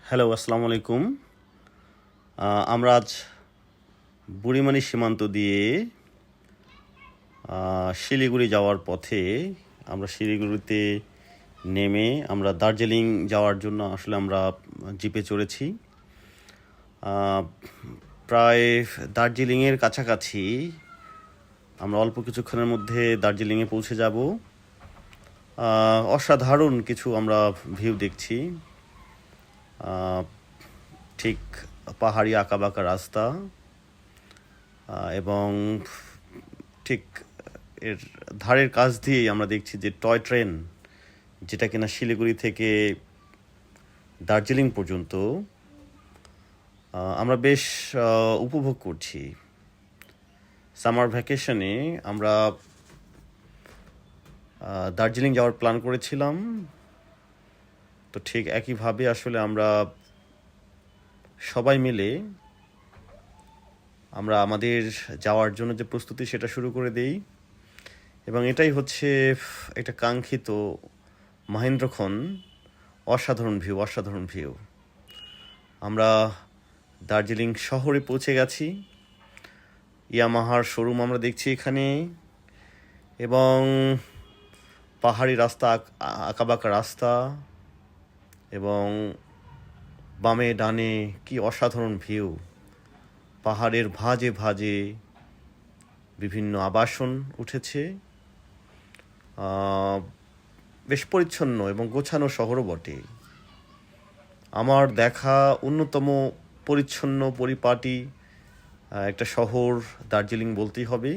Hello, আসসালামু আলাইকুম। আমরা আজ বুড়িমানি সীমান্ত দিয়ে শিলিগুড়ি যাওয়ার পথে আমরা শিলিগুড়িতে নেমে আমরা দার্জিলিং যাওয়ার জন্য আসলে আমরা জিপে চড়েছি। আহ, প্রায় দার্জিলিংয়ের কাছাকাছি আমরা অল্প কিছুক্ষণের মধ্যে দার্জিলিংয়ে পৌঁছে যাব। অসাধারণ কিছু আমরা ভিউ দেখছি। আহ, ঠিক পাহাড়ি আঁকাবাঁকা রাস্তা এবং ঠিক এর ধারের কাছ দিয়েই আমরা দেখছি যে টয় ট্রেন, যেটা কিনা শিলিগুড়ি থেকে দার্জিলিং পর্যন্ত আমরা বেশ উপভোগ করছি। সামার ভ্যাকেশনে আমরা দার্জিলিং যাওয়ার প্ল্যান করেছিলাম, তো ঠিক একইভাবে আসলে আমরা সবাই মিলে আমরা আমাদের যাওয়ার জন্য যে প্রস্তুতি সেটা শুরু করে দেই, এবং এটাই হচ্ছে একটা কাঙ্ক্ষিত মহেন্দ্রক্ষণ। অসাধারণ ভিউ। আমরা দার্জিলিং শহরে পৌঁছে গেছি। ইয়ামাহার শোরুম আমরা দেখছি এখানে, এবং পাহাড়ি রাস্তা, আঁকাবাঁকা রাস্তা, এবং বামে ডানে কি অসাধারণ ভিউ। পাহাড়ের ভাঁজে ভাঁজে বিভিন্ন আবাসন উঠেছে। বেশ পরিচ্ছন্ন এবং গোছানো শহরও বটে। আমার দেখা অন্যতম পরিচ্ছন্ন পরিপাটি একটা শহর দার্জিলিং বলতেই হবে।